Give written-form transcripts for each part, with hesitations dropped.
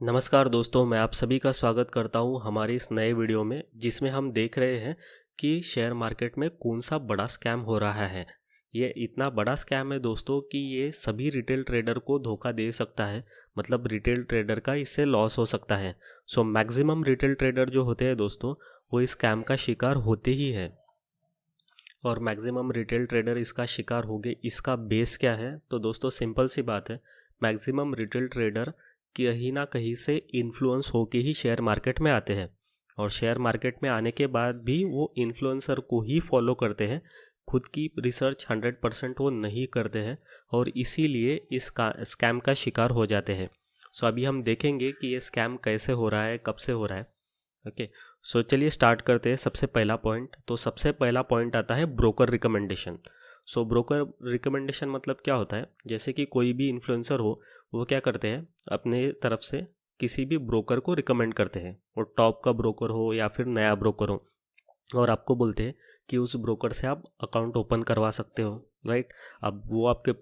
नमस्कार दोस्तों, मैं आप सभी का स्वागत करता हूं हमारे इस नए वीडियो में जिसमें हम देख रहे हैं कि शेयर मार्केट में कौन सा बड़ा स्कैम हो रहा है। ये इतना बड़ा स्कैम है दोस्तों कि ये सभी रिटेल ट्रेडर को धोखा दे सकता है। मतलब रिटेल ट्रेडर का इससे लॉस हो सकता है। सो मैक्सिमम रिटेल ट्रेडर जो होते हैं दोस्तों, वो इस स्कैम का शिकार होते ही है। और मैक्सिमम रिटेल ट्रेडर इसका शिकार हो गए। इसका बेस क्या है? तो दोस्तों सिंपल सी बात है, मैक्सिमम रिटेल ट्रेडर कहीं ना कहीं से इन्फ्लुएंस होके ही शेयर मार्केट में आते हैं। और शेयर मार्केट में आने के बाद भी वो इन्फ्लुएंसर को ही फॉलो करते हैं। खुद की रिसर्च 100% वो नहीं करते हैं और इसीलिए इस स्कैम का शिकार हो जाते हैं। सो अभी हम देखेंगे कि ये स्कैम कैसे हो रहा है, कब से हो रहा है। ओके, सो चलिए स्टार्ट करते हैं। सबसे पहला पॉइंट, तो सबसे पहला पॉइंट आता है ब्रोकर रिकमेंडेशन। सो ब्रोकर रिकमेंडेशन मतलब क्या होता है? जैसे कि कोई भी इन्फ्लुएंसर हो, वो क्या करते हैं, अपने तरफ से किसी भी ब्रोकर को रिकमेंड करते हैं। वो टॉप का ब्रोकर हो या फिर नया ब्रोकर हो, और आपको बोलते हैं कि उस ब्रोकर से आप अकाउंट ओपन करवा सकते हो। राइट। अब वो आपके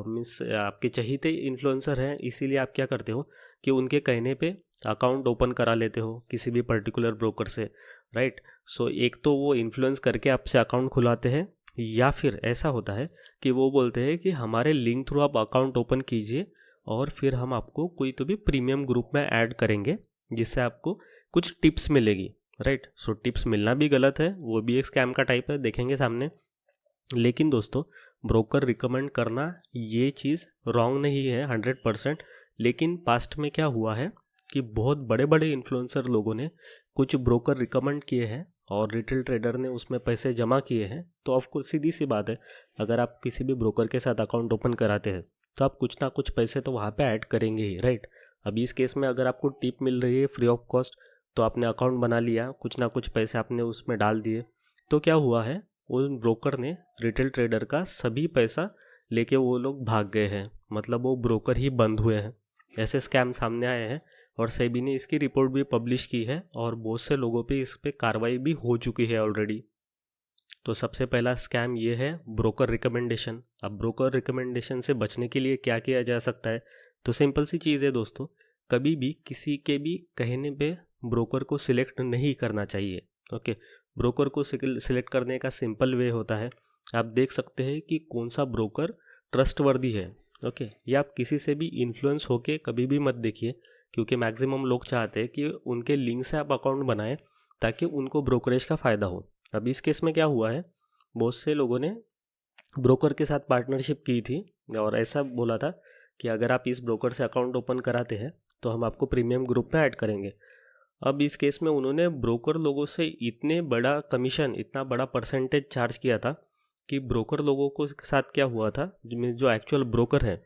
मीन्स आपके चहीते इन्फ्लुएंसर हैं, इसीलिए आप क्या करते हो कि उनके कहने पे अकाउंट ओपन करा लेते हो किसी भी पर्टिकुलर ब्रोकर से। राइट। सो एक तो वो इन्फ्लुएंस करके आपसे अकाउंट खुलाते हैं, या फिर ऐसा होता है कि वो बोलते हैं कि हमारे लिंक थ्रू आप अकाउंट ओपन कीजिए और फिर हम आपको कोई तो भी प्रीमियम ग्रुप में ऐड करेंगे जिससे आपको कुछ टिप्स मिलेगी। राइट। सो टिप्स मिलना भी गलत है, वो भी एक स्कैम का टाइप है, देखेंगे सामने। लेकिन दोस्तों, ब्रोकर रिकमेंड करना ये चीज़ रॉन्ग नहीं है 100%। लेकिन पास्ट में क्या हुआ है कि बहुत बड़े बड़े इन्फ्लुएंसर लोगों ने कुछ ब्रोकर रिकमेंड किए हैं और रिटेल ट्रेडर ने उसमें पैसे जमा किए हैं। तो ऑफकोर्स सीधी सी बात है, अगर आप किसी भी ब्रोकर के साथ अकाउंट ओपन कराते हैं तो आप कुछ ना कुछ पैसे तो वहाँ पे ऐड करेंगे ही। राइट। अभी इस केस में अगर आपको टिप मिल रही है फ्री ऑफ कॉस्ट, तो आपने अकाउंट बना लिया, कुछ ना कुछ पैसे आपने उसमें डाल दिए, तो क्या हुआ है, उस ब्रोकर ने रिटेल ट्रेडर का सभी पैसा लेके वो लोग भाग गए हैं। मतलब वो ब्रोकर ही बंद हुए हैं। ऐसे स्कैम सामने आए हैं और सेबी ने इसकी रिपोर्ट भी पब्लिश की है और बहुत से लोगों पे इस पे कार्रवाई भी हो चुकी है ऑलरेडी। तो सबसे पहला स्कैम ये है ब्रोकर रिकमेंडेशन। अब ब्रोकर रिकमेंडेशन से बचने के लिए क्या किया जा सकता है? तो सिंपल सी चीज़ है दोस्तों, कभी भी किसी के भी कहने पे ब्रोकर को सिलेक्ट नहीं करना चाहिए। ओके। ब्रोकर को सिलेक्ट करने का सिंपल वे होता है, आप देख सकते हैं कि कौन सा ब्रोकर ट्रस्टवर्दी है। ओके। ये आप किसी से भी इन्फ्लुएंस होके कभी भी मत देखिए, क्योंकि मैक्सिमम लोग चाहते हैं कि उनके लिंक से आप अकाउंट बनाएं ताकि उनको ब्रोकरेज का फ़ायदा हो। अब इस केस में क्या हुआ है, बहुत से लोगों ने ब्रोकर के साथ पार्टनरशिप की थी और ऐसा बोला था कि अगर आप इस ब्रोकर से अकाउंट ओपन कराते हैं तो हम आपको प्रीमियम ग्रुप में ऐड करेंगे। अब इस केस में उन्होंने ब्रोकर लोगों से इतने बड़ा कमीशन, इतना बड़ा परसेंटेज चार्ज किया था कि ब्रोकर लोगों को साथ क्या हुआ था, जो एक्चुअल ब्रोकर है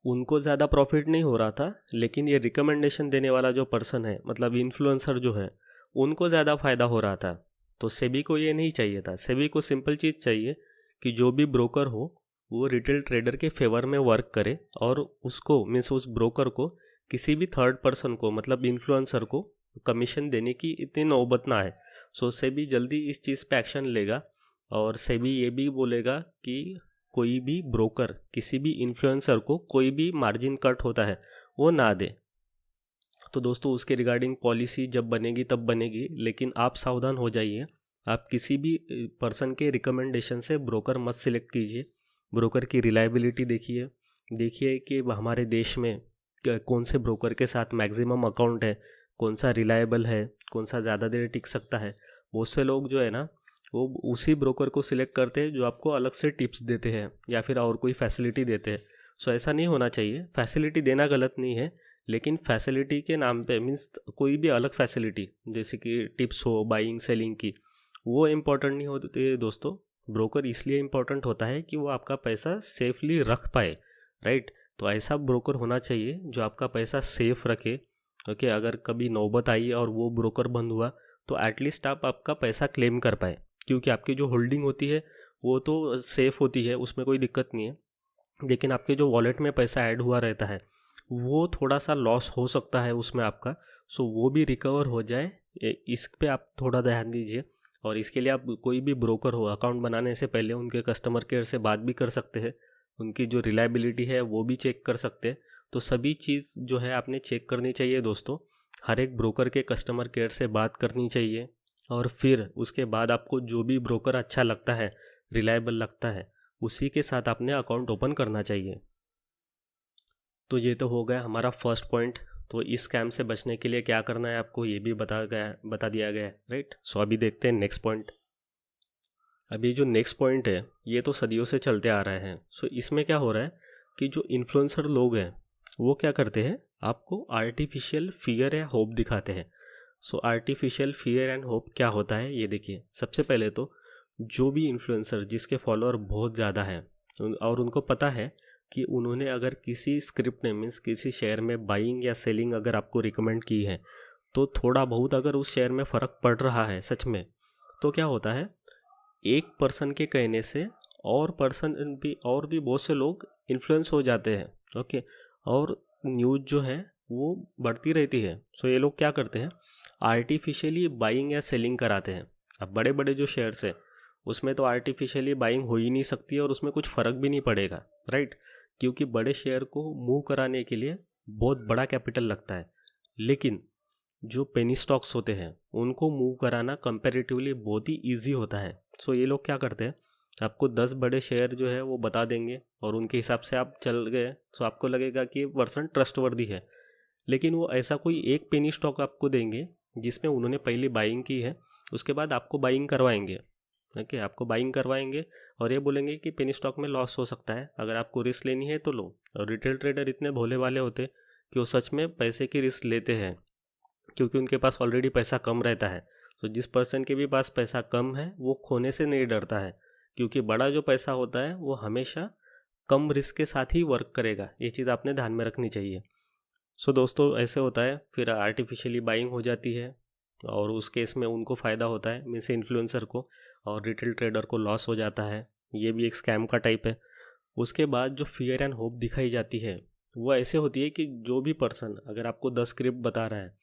उनको ज़्यादा प्रॉफिट नहीं हो रहा था, लेकिन ये रिकमेंडेशन देने वाला जो पर्सन है, मतलब इन्फ्लुएंसर जो है, उनको ज़्यादा फ़ायदा हो रहा था। तो सेबी को ये नहीं चाहिए था। सेबी को सिंपल चीज़ चाहिए कि जो भी ब्रोकर हो वो रिटेल ट्रेडर के फेवर में वर्क करे और उसको मीन्स उस ब्रोकर को किसी भी थर्ड पर्सन को, मतलब इन्फ्लुएंसर को कमीशन देने की इतनी नौबत ना आए। सो सेबी जल्दी इस चीज़ पे एक्शन लेगा और सेबी ये भी बोलेगा कि कोई भी ब्रोकर किसी भी इन्फ्लुएंसर को कोई भी मार्जिन कट होता है वो ना दे। तो दोस्तों उसके रिगार्डिंग पॉलिसी जब बनेगी तब बनेगी, लेकिन आप सावधान हो जाइए। आप किसी भी पर्सन के रिकमेंडेशन से ब्रोकर मत सिलेक्ट कीजिए। ब्रोकर की रिलायबिलिटी देखिए, देखिए कि हमारे देश में कौन से ब्रोकर के साथ मैक्सिमम अकाउंट है, कौन सा रिलायबल है, कौन सा ज़्यादा देर टिक सकता है। बहुत से लोग जो है ना, वो उसी ब्रोकर को सिलेक्ट करते हैं जो आपको अलग से टिप्स देते हैं या फिर और कोई फैसिलिटी देते हैं। सो ऐसा नहीं होना चाहिए। फैसिलिटी देना गलत नहीं है, लेकिन फैसिलिटी के नाम पे मीन्स कोई भी अलग फैसिलिटी जैसे कि टिप्स हो बाइंग सेलिंग की, वो इम्पोर्टेंट नहीं होती है दोस्तों। ब्रोकर इसलिए इम्पोर्टेंट होता है कि वो आपका पैसा सेफली रख पाए। राइट। तो ऐसा ब्रोकर होना चाहिए जो आपका पैसा सेफ रखे। ओके। अगर कभी नौबत आई और वो ब्रोकर बंद हुआ तो एटलीस्ट आप आपका पैसा क्लेम कर पाए, क्योंकि आपकी जो होल्डिंग होती है वो तो सेफ होती है, उसमें कोई दिक्कत नहीं है। लेकिन आपके जो वॉलेट में पैसा ऐड हुआ रहता है वो थोड़ा सा लॉस हो सकता है उसमें आपका। सो वो भी रिकवर हो जाए, इस पे आप थोड़ा ध्यान दीजिए। और इसके लिए आप कोई भी ब्रोकर हो, अकाउंट बनाने से पहले उनके कस्टमर केयर से बात भी कर सकते हैं, उनकी जो रिलायबिलिटी है वो भी चेक कर सकते हैं। तो सभी चीज़ जो है आपने चेक करनी चाहिए दोस्तों। हर एक ब्रोकर के कस्टमर केयर से बात करनी चाहिए, और फिर उसके बाद आपको जो भी ब्रोकर अच्छा लगता है, रिलायबल लगता है, उसी के साथ आपने अकाउंट ओपन करना चाहिए। तो ये तो हो गया हमारा फर्स्ट पॉइंट। तो इस स्कैम से बचने के लिए क्या करना है आपको, ये भी बता दिया गया है, राइट। सो अभी देखते हैं नेक्स्ट पॉइंट। अभी जो नेक्स्ट पॉइंट है ये तो सदियों से चलते आ रहे हैं। सो इसमें क्या हो रहा है कि जो इन्फ्लुएंसर लोग हैं वो क्या करते हैं, आपको आर्टिफिशियल फियर या होप दिखाते हैं। सो आर्टिफिशियल फियर एंड होप क्या होता है ये देखिए। सबसे पहले तो जो भी इन्फ्लुएंसर जिसके फॉलोअर बहुत ज़्यादा हैं और उनको पता है कि उन्होंने अगर किसी स्क्रिप्ट ने मीन्स किसी शेयर में बाइंग या सेलिंग अगर आपको रिकमेंड की है, तो थोड़ा बहुत अगर उस शेयर में फ़र्क पड़ रहा है सच में, तो क्या होता है, एक पर्सन के कहने से और भी बहुत से लोग इन्फ्लुएंस हो जाते हैं। ओके, और न्यूज़ जो है वो बढ़ती रहती है। सो ये लोग क्या करते हैं, आर्टिफिशियली बाइंग या सेलिंग कराते हैं। अब बड़े बड़े जो शेयर्स है उसमें तो आर्टिफिशियली बाइंग हो ही नहीं सकती है और उसमें कुछ फ़र्क भी नहीं पड़ेगा, राइट। क्योंकि बड़े शेयर को मूव कराने के लिए बहुत बड़ा कैपिटल लगता है। लेकिन जो पेनी स्टॉक्स होते हैं उनको मूव कराना कंपैरेटिवली बहुत ही ईजी होता है। सो ये लोग क्या करते हैं, आपको 10 बड़े शेयर जो है वो बता देंगे और उनके हिसाब से आप चल गए। सो आपको लगेगा कि ये पर्सन ट्रस्टवर्दी है। लेकिन वो ऐसा कोई एक पेनी स्टॉक आपको देंगे जिसमें उन्होंने पहले बाइंग की है, उसके बाद आपको बाइंग करवाएंगे। ओके, आपको बाइंग करवाएंगे और ये बोलेंगे कि पेनी स्टॉक में लॉस हो सकता है, अगर आपको रिस्क लेनी है तो लो। और रिटेल ट्रेडर इतने भोले वाले होते कि वो सच में पैसे की रिस्क लेते हैं, क्योंकि उनके पास ऑलरेडी पैसा कम रहता है। तो जिस पर्सन के भी पास पैसा कम है वो खोने से नहीं डरता है, क्योंकि बड़ा जो पैसा होता है वो हमेशा कम रिस्क के साथ ही वर्क करेगा। ये चीज़ आपने ध्यान में रखनी चाहिए। सो दोस्तों ऐसे होता है, फिर आर्टिफिशियली बाइंग हो जाती है और उस केस में उनको फ़ायदा होता है, मीन्स इन्फ्लुएंसर को, और रिटेल ट्रेडर को लॉस हो जाता है। ये भी एक स्कैम का टाइप है। उसके बाद जो फियर एंड होप दिखाई जाती है वो ऐसे होती है कि जो भी पर्सन अगर आपको 10 स्क्रिप्ट बता रहा है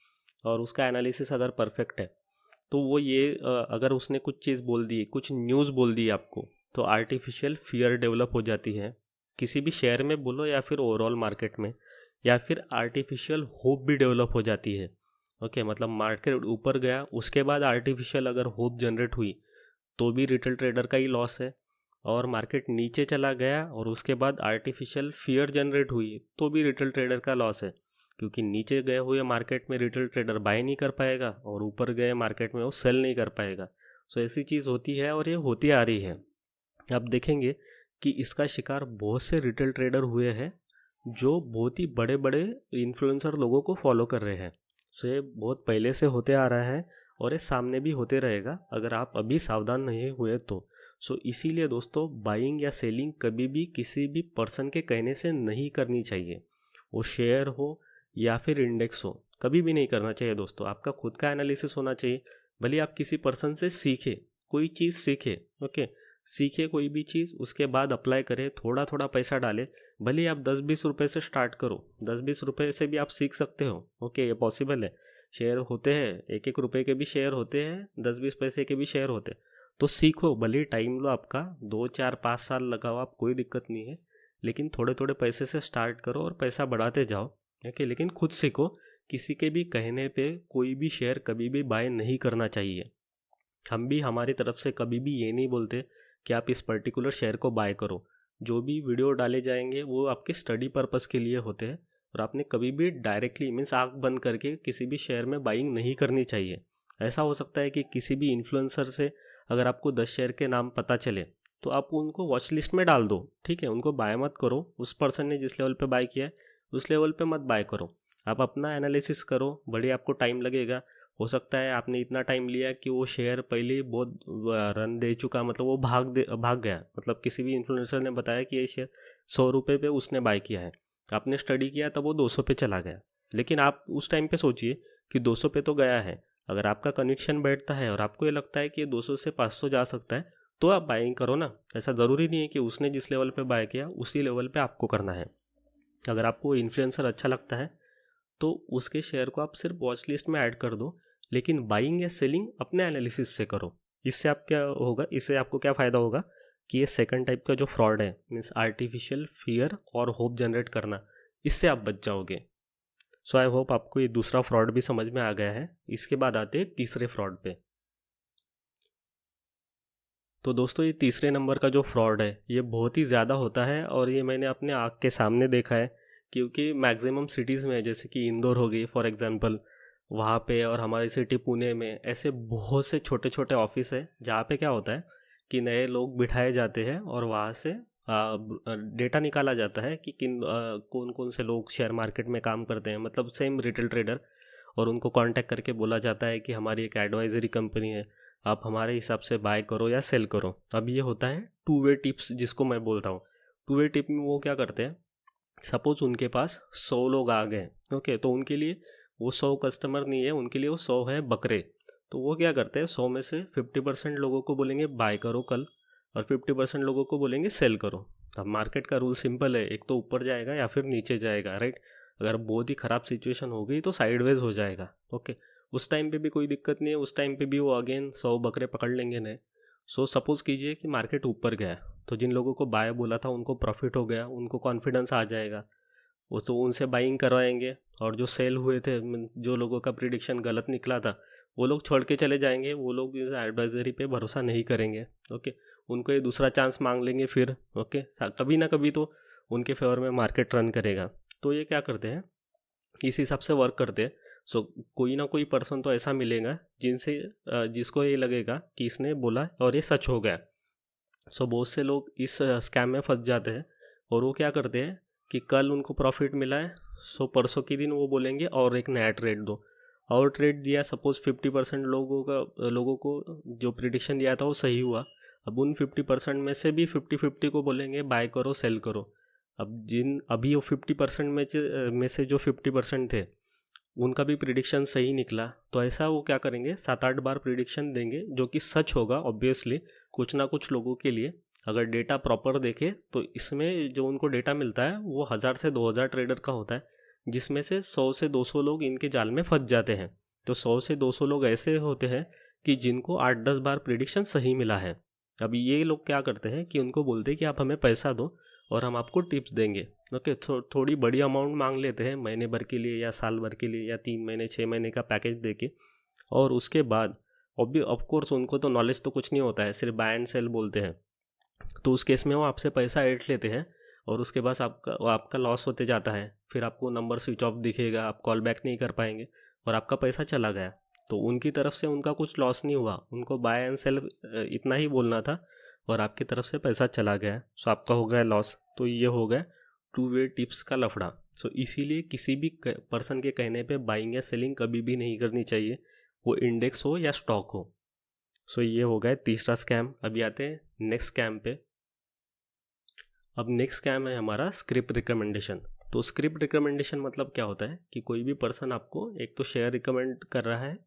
और उसका एनालिसिस अगर परफेक्ट है, तो वो ये अगर उसने कुछ चीज़ बोल दी, कुछ न्यूज़ बोल दी आपको, तो आर्टिफिशियल फियर डेवलप हो जाती है। किसी भी शेयर में बोलो या फिर ओवरऑल मार्केट में, या फिर आर्टिफिशियल होप भी डेवलप हो जाती है। ओके, मतलब मार्केट ऊपर गया उसके बाद आर्टिफिशियल अगर होप जनरेट हुई तो भी रिटेल ट्रेडर का ही लॉस है, और मार्केट नीचे चला गया और उसके बाद आर्टिफिशियल फियर जनरेट हुई तो भी रिटेल ट्रेडर का लॉस है, क्योंकि नीचे गए हुए मार्केट में रिटेल ट्रेडर बाय नहीं कर पाएगा और ऊपर गए मार्केट में वो सेल नहीं कर पाएगा। सो ऐसी चीज़ होती है और ये होती आ रही है। आप देखेंगे कि इसका शिकार बहुत से रिटेल ट्रेडर हुए हैं जो बहुत ही बड़े बड़े इन्फ्लुएंसर लोगों को फॉलो कर रहे हैं। सो ये बहुत पहले से होते आ रहा है और ये सामने भी होते रहेगा अगर आप अभी सावधान नहीं हुए तो। सो इसीलिए दोस्तों, बाइंग या सेलिंग कभी भी किसी भी पर्सन के कहने से नहीं करनी चाहिए। वो शेयर हो या फिर इंडेक्स हो, कभी भी नहीं करना चाहिए दोस्तों। आपका खुद का एनालिसिस होना चाहिए। भले आप किसी पर्सन से सीखे, कोई चीज़ सीखे, ओके, सीखे कोई भी चीज़, उसके बाद अप्लाई करें, थोड़ा थोड़ा पैसा डालें। भले आप 10-20 रुपये से स्टार्ट करो, 10-20 रुपये से भी आप सीख सकते हो। ओके, ये पॉसिबल है। शेयर होते हैं, 1-1 रुपये के भी शेयर होते हैं, 10-20 पैसे के भी शेयर होते हैं। तो सीखो, भले टाइम लो आपका, 2-4-5 साल लगाओ, आप कोई दिक्कत नहीं है। लेकिन थोड़े थोड़े पैसे से स्टार्ट करो और पैसा बढ़ाते जाओ। ओके, लेकिन खुद सीखो। किसी के भी कहने पे कोई भी शेयर कभी भी बाय नहीं करना चाहिए। हम भी हमारी तरफ से कभी भी ये नहीं बोलते कि आप इस पर्टिकुलर शेयर को बाय करो। जो भी वीडियो डाले जाएंगे वो आपके स्टडी पर्पस के लिए होते हैं, और आपने कभी भी डायरेक्टली मीन्स आँख बंद करके किसी भी शेयर में बाइंग नहीं करनी चाहिए। ऐसा हो सकता है कि किसी भी इन्फ्लुएंसर से अगर आपको 10 शेयर के नाम पता चले तो आप उनको वॉच लिस्ट में डाल दो, ठीक है, उनको बाय मत करो। उस पर्सन ने जिस लेवल पे बाय किया है उस लेवल पे मत बाय करो। आप अपना एनालिसिस करो, बड़े आपको टाइम लगेगा। हो सकता है आपने इतना टाइम लिया कि वो शेयर पहले ही बहुत रन दे चुका, मतलब वो भाग गया। मतलब किसी भी इन्फ्लुएंसर ने बताया कि ये शेयर 100 रुपये पे उसने बाय किया है, आपने स्टडी किया तब वो 200 पे चला गया। लेकिन आप उस टाइम पे सोचिए कि 200 पे तो गया है। अगर आपका कन्विक्शन बैठता है और आपको ये लगता है कि ये 200 से 500 जा सकता है, तो आप बाइंग करो ना। ऐसा ज़रूरी नहीं है कि उसने जिस लेवल पे बाय किया उसी लेवल पे आपको करना है। अगर आपको इन्फ्लुएंसर अच्छा लगता है तो उसके शेयर को आप सिर्फ वॉच लिस्ट में ऐड कर दो, लेकिन बाइंग या सेलिंग अपने एनालिसिस से करो। इससे आप क्या होगा, इससे आपको क्या फ़ायदा होगा कि ये सेकंड टाइप का जो फ्रॉड है, मीन्स आर्टिफिशियल फियर और होप जनरेट करना, इससे आप बच जाओगे। सो आई होप आपको ये दूसरा फ्रॉड भी समझ में आ गया है। इसके बाद आते हैं तीसरे फ्रॉड पे। तो दोस्तों ये तीसरे नंबर का जो फ्रॉड है ये बहुत ही ज़्यादा होता है और ये मैंने अपने आँख के सामने देखा है, क्योंकि मैक्सिमम सिटीज़ में जैसे कि इंदौर हो गई फॉर एग्जांपल, वहाँ पे और हमारी सिटी पुणे में ऐसे बहुत से छोटे छोटे ऑफिस है जहाँ पे क्या होता है कि नए लोग बिठाए जाते हैं और वहाँ से डेटा निकाला जाता है कि कौन कौन से लोग शेयर मार्केट में काम करते हैं, मतलब सेम रिटेल ट्रेडर, और उनको कांटेक्ट करके बोला जाता है कि हमारी एक एडवाइजरी कंपनी है, आप हमारे हिसाब से बाय करो या सेल करो। अब ये होता है टू वे टिप्स जिसको मैं बोलता हूँ। टू वे टिप में वो क्या करते हैं, सपोज उनके पास 100 लोग आ गए, ओके, तो उनके लिए वो 100 कस्टमर नहीं है, उनके लिए वो 100 है बकरे। तो वो क्या करते हैं, 100 में से 50% लोगों को बोलेंगे बाय करो कल और 50% लोगों को बोलेंगे सेल करो। अब मार्केट का रूल सिंपल है, एक तो ऊपर जाएगा या फिर नीचे जाएगा, राइट। अगर बहुत ही ख़राब सिचुएशन हो गई तो साइडवेज हो जाएगा, ओके। उस टाइम पे भी कोई दिक्कत नहीं है, उस टाइम पे भी वो अगेन 100 बकरे पकड़ लेंगे नए। सो सपोज़ कीजिए कि मार्केट ऊपर गया, तो जिन लोगों को बाय बोला था उनको प्रॉफिट हो गया, उनको कॉन्फिडेंस आ जाएगा, वो तो उनसे बाइंग करवाएंगे। और जो सेल हुए थे, जो लोगों का प्रिडिक्शन गलत निकला था, वो लोग छोड़ के चले जाएंगे, वो लोग एडवाइजरी पे भरोसा नहीं करेंगे, ओके। उनको ये दूसरा चांस मांग लेंगे फिर, ओके। कभी ना कभी तो उनके फेवर में मार्केट रन करेगा। तो ये क्या करते हैं, इस हिसाब से वर्क करते हैं। सो कोई ना कोई पर्सन तो ऐसा मिलेगा जिसको ये लगेगा कि इसने बोला और ये सच हो गया। सो बहुत से लोग इस स्कैम में फंस जाते हैं और वो क्या करते हैं कि कल उनको प्रॉफिट मिला है, सो परसों के दिन वो बोलेंगे और एक नया ट्रेड दो। और ट्रेड दिया, सपोज 50% लोगों को जो प्रिडिक्शन दिया था वो सही हुआ। अब उन 50% में से भी 50-50 को बोलेंगे बाय करो सेल करो। अब अभी वो 50% में से जो 50% थे उनका भी प्रिडिक्शन सही निकला, तो ऐसा वो क्या करेंगे, 7-8 बार प्रिडिक्शन देंगे जो कि सच होगा ऑब्वियसली कुछ ना कुछ लोगों के लिए। अगर डेटा प्रॉपर देखे तो इसमें जो उनको डेटा मिलता है वो 1000 से 2000 ट्रेडर का होता है, जिसमें से 100 से 200 लोग इनके जाल में फंस जाते हैं। तो 100 से 200 लोग ऐसे होते हैं कि जिनको 8-10 बार प्रिडिक्शन सही मिला है। अब ये लोग क्या करते हैं कि उनको बोलते हैं कि आप हमें पैसा दो और हम आपको टिप्स देंगे, ओके। थोड़ी बड़ी अमाउंट मांग लेते हैं, महीने भर के लिए या साल भर के लिए या 3 महीने 6 महीने का पैकेज देके। और उसके बाद ऑफ कोर्स उनको तो नॉलेज तो कुछ नहीं होता है, सिर्फ बाय एंड सेल बोलते हैं। तो उस केस में वो आपसे पैसा ऐंठ लेते हैं और उसके बाद आपका लॉस होते जाता है। फिर आपको नंबर स्विच ऑफ दिखेगा, आप कॉल बैक नहीं कर पाएंगे और आपका पैसा चला गया। तो उनकी तरफ से उनका कुछ लॉस नहीं हुआ, उनको बाय एंड सेल इतना ही बोलना था और आपकी तरफ से पैसा चला गया, सो आपका हो गया लॉस। तो ये हो गया टू वे टिप्स का लफड़ा। सो इसीलिए किसी भी पर्सन के कहने पे बाइंग या सेलिंग कभी भी नहीं करनी चाहिए, वो इंडेक्स हो या स्टॉक हो। सो ये हो गया तीसरा स्कैम। अभी आते हैं नेक्स्ट स्कैम पे। अब नेक्स्ट स्कैम है हमारा स्क्रिप्ट रिकमेंडेशन। तो स्क्रिप्ट रिकमेंडेशन मतलब क्या होता है कि कोई भी पर्सन आपको एक तो शेयर रिकमेंड कर रहा है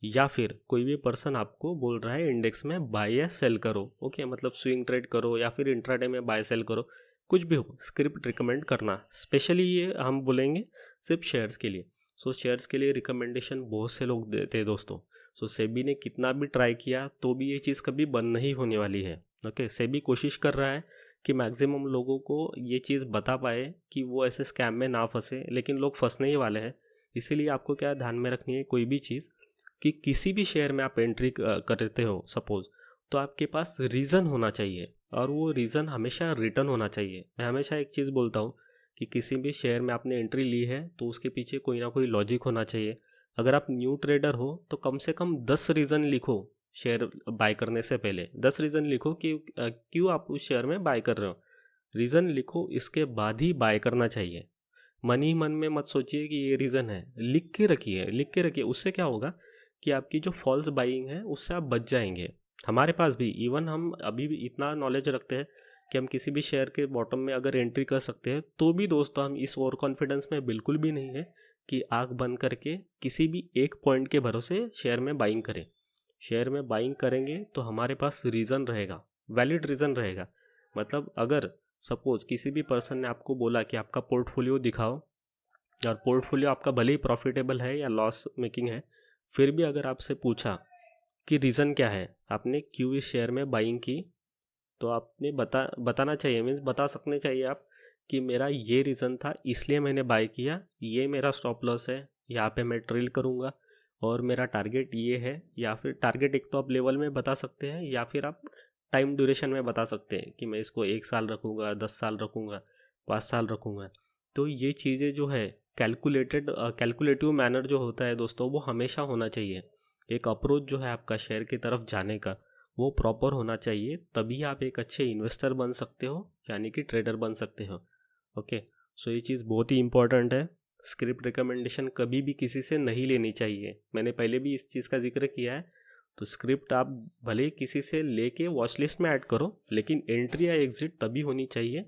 या फिर कोई भी पर्सन आपको बोल रहा है इंडेक्स में बाय या सेल करो, ओके, मतलब स्विंग ट्रेड करो या फिर इंट्राडे में बाय सेल करो, कुछ भी हो, स्क्रिप्ट रिकमेंड करना। स्पेशली ये हम बोलेंगे सिर्फ शेयर्स के लिए। सो शेयर्स के लिए रिकमेंडेशन बहुत से लोग देते हैं दोस्तों। सो सेबी ने कितना भी ट्राई किया तो भी ये चीज़ कभी बंद नहीं होने वाली है, ओके। सेबी कोशिश कर रहा है कि मैक्सिमम लोगों को ये चीज़ बता पाए कि वो ऐसे स्कैम में ना फंसे, लेकिन लोग फंसने ही वाले हैं। इसीलिए आपको क्या ध्यान में रखनी है, कोई भी चीज़ कि किसी भी शेयर में आप एंट्री करते हो सपोज, तो आपके पास रीज़न होना चाहिए और वो रीज़न हमेशा रिटर्न होना चाहिए। मैं हमेशा एक चीज़ बोलता हूँ कि किसी भी शेयर में आपने एंट्री ली है तो उसके पीछे कोई ना कोई लॉजिक होना चाहिए। अगर आप न्यू ट्रेडर हो तो कम से कम 10 रीज़न लिखो शेयर बाय करने से पहले। 10 रीज़न लिखो कि क्यों आप उस शेयर में बाय कर रहे हो, रीज़न लिखो, इसके बाद ही बाय करना चाहिए। मन ही मन में मत सोचिए कि ये रीज़न है, लिख के रखिए, लिख के रखिए। उससे क्या होगा कि आपकी जो फॉल्स बाइंग है उससे आप बच जाएंगे। हमारे पास भी इवन हम अभी भी इतना नॉलेज रखते हैं कि हम किसी भी शेयर के बॉटम में अगर एंट्री कर सकते हैं, तो भी दोस्तों हम इस ओवर कॉन्फिडेंस में बिल्कुल भी नहीं है कि आँख बंद करके किसी भी एक पॉइंट के भरोसे शेयर में बाइंग करें। शेयर में बाइंग करेंगे तो हमारे पास रीज़न रहेगा, वैलिड रीज़न रहेगा। मतलब अगर सपोज़ किसी भी पर्सन ने आपको बोला कि आपका पोर्टफोलियो दिखाओ, और पोर्टफोलियो आपका भले ही प्रॉफिटेबल है या लॉस मेकिंग है, फिर भी अगर आपसे पूछा कि रीज़न क्या है, आपने क्यों इस शेयर में बाइंग की, तो आपने बताना चाहिए, मीन्स बता सकने चाहिए आप कि मेरा ये रीज़न था इसलिए मैंने बाय किया, ये मेरा स्टॉप लॉस है, यहाँ पे मैं ट्रेल करूँगा और मेरा टारगेट ये है। या फिर टारगेट एक तो आप लेवल में बता सकते हैं या फिर आप टाइम ड्यूरेशन में बता सकते हैं कि मैं इसको 1 साल रखूँगा, 10 साल रखूँगा, 5 साल रखूँगा। तो ये चीज़ें जो है कैलकुलेटिव मैनर जो होता है दोस्तों, वो हमेशा होना चाहिए। एक अप्रोच जो है आपका शेयर की तरफ जाने का, वो प्रॉपर होना चाहिए, तभी आप एक अच्छे इन्वेस्टर बन सकते हो, यानी कि ट्रेडर बन सकते हो। ओके, सो ये चीज़ बहुत ही इंपॉर्टेंट है। स्क्रिप्ट रिकमेंडेशन कभी भी किसी से नहीं लेनी चाहिए, मैंने पहले भी इस चीज़ का जिक्र किया है। तो स्क्रिप्ट आप भले ही किसी से लेके वॉच लिस्ट में ऐड करो, लेकिन एंट्री या एग्जिट तभी होनी चाहिए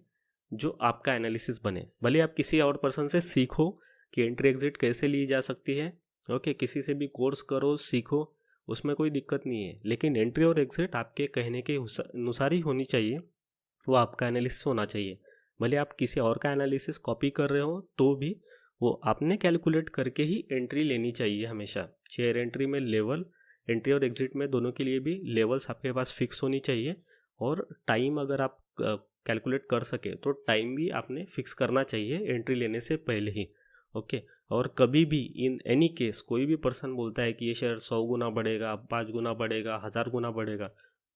जो आपका एनालिसिस बने। भले आप किसी और पर्सन से सीखो कि एंट्री एग्जिट कैसे ली जा सकती है, ओके, किसी से भी कोर्स करो, सीखो, उसमें कोई दिक्कत नहीं है, लेकिन एंट्री और एग्जिट आपके कहने के अनुसार ही होनी चाहिए, वो आपका एनालिसिस होना चाहिए। भले आप किसी और का एनालिसिस कॉपी कर रहे हो तो भी वो आपने कैलकुलेट करके ही एंट्री लेनी चाहिए हमेशा। शेयर एंट्री में लेवल, एंट्री और एग्जिट में दोनों के लिए भी लेवल्स आपके पास फिक्स होनी चाहिए। और टाइम अगर आप कैलकुलेट कर सके तो टाइम भी आपने फिक्स करना चाहिए एंट्री लेने से पहले ही। ओके, और कभी भी इन एनी केस कोई भी पर्सन बोलता है कि ये शेयर 100 गुना बढ़ेगा, 5 गुना बढ़ेगा, 1000 गुना बढ़ेगा,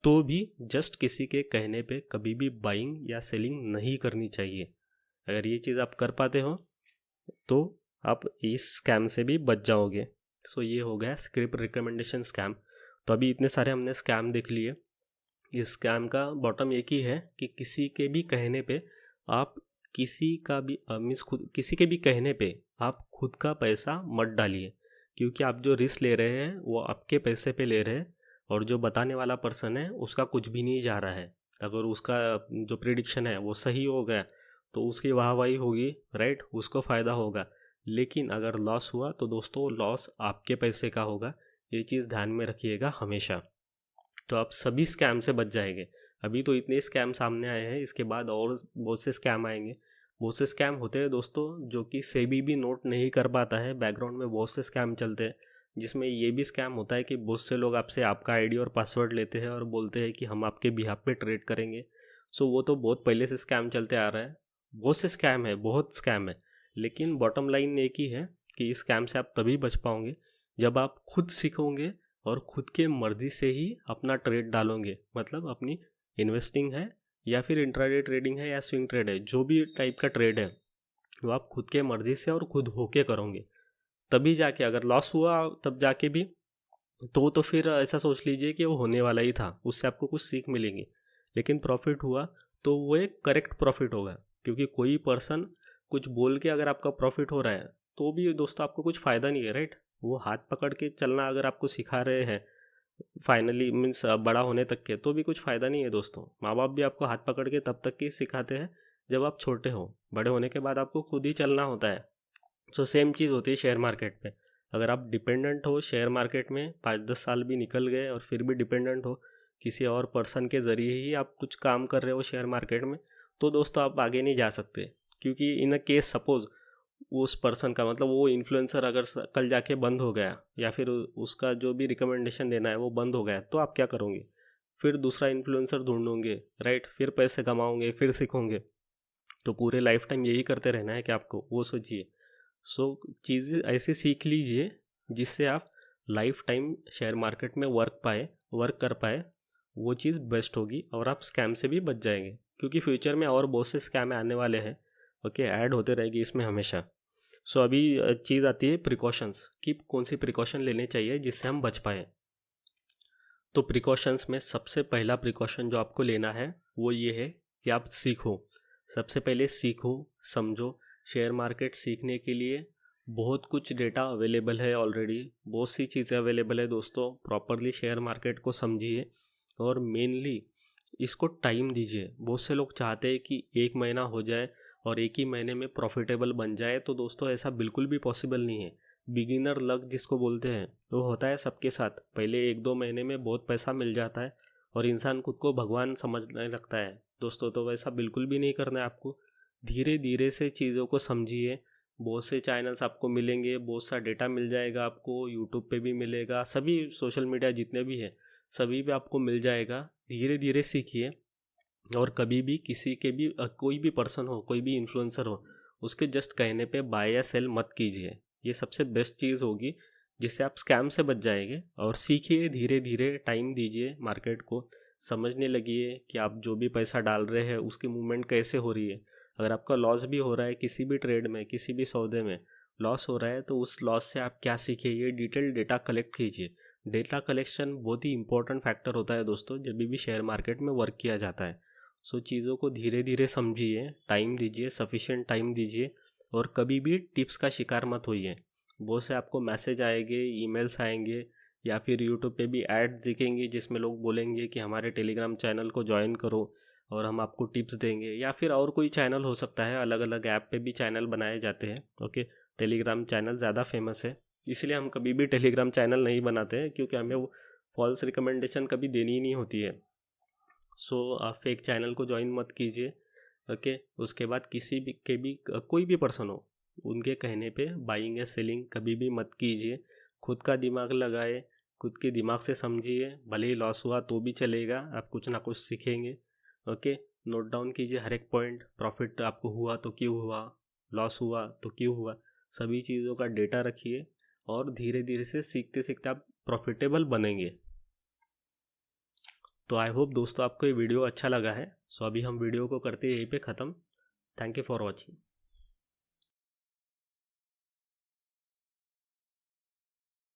तो भी जस्ट किसी के कहने पे कभी भी बाइंग या सेलिंग नहीं करनी चाहिए। अगर ये चीज़ आप कर पाते हो तो आप इस स्कैम से भी बच जाओगे। सो ये हो गया स्क्रिप्ट रिकमेंडेशन स्कैम। तो अभी इतने सारे हमने स्कैम देख लिए। इस स्कैम का बॉटम एक ही है कि किसी के भी कहने पे आप किसी का भी मीन्स खुद किसी के भी कहने पे आप खुद का पैसा मत डालिए, क्योंकि आप जो रिस्क ले रहे हैं वो आपके पैसे पे ले रहे हैं, और जो बताने वाला पर्सन है उसका कुछ भी नहीं जा रहा है। अगर उसका जो प्रिडिक्शन है वो सही हो गया तो उसकी वाहवाही होगी, राइट, उसको फ़ायदा होगा। लेकिन अगर लॉस हुआ तो दोस्तों लॉस आपके पैसे का होगा, ये चीज़ ध्यान में रखिएगा हमेशा। तो आप सभी स्कैम से बच जाएंगे। अभी तो इतने स्कैम सामने आए हैं, इसके बाद और बहुत से स्कैम आएंगे। बहुत से स्कैम होते हैं दोस्तों जो कि सेबी भी नोट नहीं कर पाता है, बैकग्राउंड में बहुत से स्कैम चलते हैं, जिसमें ये भी स्कैम होता है कि बहुत से लोग आपसे आपका आईडी और पासवर्ड लेते हैं और बोलते हैं कि हम आपके बिहाफ पे ट्रेड करेंगे। सो वो तो बहुत पहले से स्कैम चलते आ रहा है। बहुत से स्कैम है, बहुत स्कैम है, लेकिन बॉटम लाइन एक ही है कि इस स्कैम से आप तभी बच पाओगे जब आप खुद सीखोगे और खुद के मर्जी से ही अपना ट्रेड डालोगे। मतलब अपनी इन्वेस्टिंग है या फिर इंट्राडे ट्रेडिंग है या स्विंग ट्रेड है, जो भी टाइप का ट्रेड है वो आप खुद के मर्जी से और खुद होके करोगे। तभी जाके अगर लॉस हुआ तब जाके भी तो फिर ऐसा सोच लीजिए कि वो होने वाला ही था, उससे आपको कुछ सीख मिलेंगी। लेकिन प्रॉफिट हुआ तो वो एक करेक्ट प्रॉफिट होगा, क्योंकि कोई पर्सन कुछ बोल के अगर आपका प्रॉफिट हो रहा है तो भी दोस्तों आपको कुछ फ़ायदा नहीं है, राइट। वो हाथ पकड़ के चलना अगर आपको सिखा रहे हैं फाइनली मीन्स बड़ा होने तक के, तो भी कुछ फ़ायदा नहीं है दोस्तों। माँ बाप भी आपको हाथ पकड़ के तब तक ही सिखाते हैं जब आप छोटे हो, बड़े होने के बाद आपको खुद ही चलना होता है। सो सेम चीज़ होती है शेयर मार्केट पे। अगर आप डिपेंडेंट हो शेयर मार्केट में, 5-10 साल भी निकल गए और फिर भी डिपेंडेंट हो किसी और पर्सन के ज़रिए ही आप कुछ काम कर रहे हो शेयर मार्केट में, तो दोस्तों आप आगे नहीं जा सकते। क्योंकि इन अ केस सपोज़ उस पर्सन का मतलब वो इन्फ्लुएंसर अगर कल जाके बंद हो गया या फिर उसका जो भी रिकमेंडेशन देना है वो बंद हो गया, तो आप क्या करोगे? फिर दूसरा इन्फ्लुएंसर ढूंढोगे, राइट, फिर पैसे कमाओगे, फिर सीखोगे। तो पूरे लाइफ टाइम यही करते रहना है कि आपको, वो सोचिए। सो चीज़ें ऐसी सीख लीजिए जिससे आप लाइफ टाइम शेयर मार्केट में वर्क कर पाए, वो चीज़ बेस्ट होगी और आप स्कैम से भी बच जाएंगे, क्योंकि फ्यूचर में और बहुत से स्कैम आने वाले हैं। ओके, ऐड होते रहेगी इसमें हमेशा। सो अभी चीज़ आती है प्रिकॉशंस कि कौन सी प्रिकॉशन लेने चाहिए जिससे हम बच पाए। तो प्रिकॉशंस में सबसे पहला प्रिकॉशन जो आपको लेना है वो ये है कि आप सीखो। सबसे पहले सीखो, समझो। शेयर मार्केट सीखने के लिए बहुत कुछ डेटा अवेलेबल है ऑलरेडी, बहुत सी चीज़ें अवेलेबल है दोस्तों। प्रॉपरली शेयर मार्केट को समझिए और मेनली इसको टाइम दीजिए। बहुत से लोग चाहते हैं कि 1 महीना हो जाए और 1 ही महीने में प्रॉफिटेबल बन जाए, तो दोस्तों ऐसा बिल्कुल भी पॉसिबल नहीं है। बिगिनर लक जिसको बोलते हैं वो होता है सबके साथ, पहले 1-2 महीने में बहुत पैसा मिल जाता है और इंसान खुद को भगवान समझने लगता है दोस्तों। तो वैसा बिल्कुल भी नहीं करना है आपको। धीरे धीरे से चीज़ों को समझिए। बहुत से चैनल्स आपको मिलेंगे, बहुत सा डेटा मिल जाएगा आपको, यूट्यूब पे भी मिलेगा, सभी सोशल मीडिया जितने भी हैं सभी पे आपको मिल जाएगा। धीरे धीरे सीखिए। और कभी भी किसी के भी कोई भी पर्सन हो, कोई भी इन्फ्लुएंसर हो, उसके जस्ट कहने पे बाय या सेल मत कीजिए। ये सबसे बेस्ट चीज़ होगी जिससे आप स्कैम से बच जाएंगे। और सीखिए, धीरे धीरे टाइम दीजिए मार्केट को, समझने लगिए कि आप जो भी पैसा डाल रहे हैं उसकी मूवमेंट कैसे हो रही है। अगर आपका लॉस भी हो रहा है किसी भी ट्रेड में, किसी भी सौदे में लॉस हो रहा है, तो उस लॉस से आप क्या सीखे, ये डिटेल डेटा कलेक्ट कीजिए। डेटा कलेक्शन बहुत ही इंपॉर्टेंट फैक्टर होता है दोस्तों, जब भी शेयर मार्केट में वर्क किया जाता है। सो चीज़ों को धीरे धीरे समझिए, टाइम दीजिए, सफिशिएंट टाइम दीजिए, और कभी भी टिप्स का शिकार मत होइए। बहुत से आपको मैसेज आएंगे, ईमेल्स आएंगे, या फिर यूट्यूब पे भी ऐड दिखेंगे जिसमें लोग बोलेंगे कि हमारे टेलीग्राम चैनल को ज्वाइन करो और हम आपको टिप्स देंगे। या फिर और कोई चैनल हो सकता है, अलग अलग ऐप पे भी चैनल बनाए जाते हैं। ओके, टेलीग्राम चैनल ज़्यादा फेमस है, इसलिए हम कभी भी टेलीग्राम चैनल नहीं बनाते हैं, क्योंकि हमें वो फॉल्स रिकमेंडेशन कभी देनी ही नहीं होती है। सो आप फेक चैनल को ज्वाइन मत कीजिए। ओके, उसके बाद किसी भी के भी कोई भी पर्सन हो, उनके कहने पे बाइंग या सेलिंग कभी भी मत कीजिए। खुद का दिमाग लगाए, खुद के दिमाग से समझिए, भले ही लॉस हुआ तो भी चलेगा, आप कुछ ना कुछ सीखेंगे। ओके, नोट डाउन कीजिए हर एक पॉइंट। प्रॉफिट आपको हुआ तो क्यों हुआ, लॉस हुआ तो क्यों हुआ, सभी चीज़ों का डेटा रखिए, और धीरे धीरे से सीखते सीखते आप प्रॉफिटेबल बनेंगे। तो आई होप दोस्तों आपको ये वीडियो अच्छा लगा है। सो अभी हम वीडियो को करते हैं यहीं पे ख़त्म। Thank you for watching.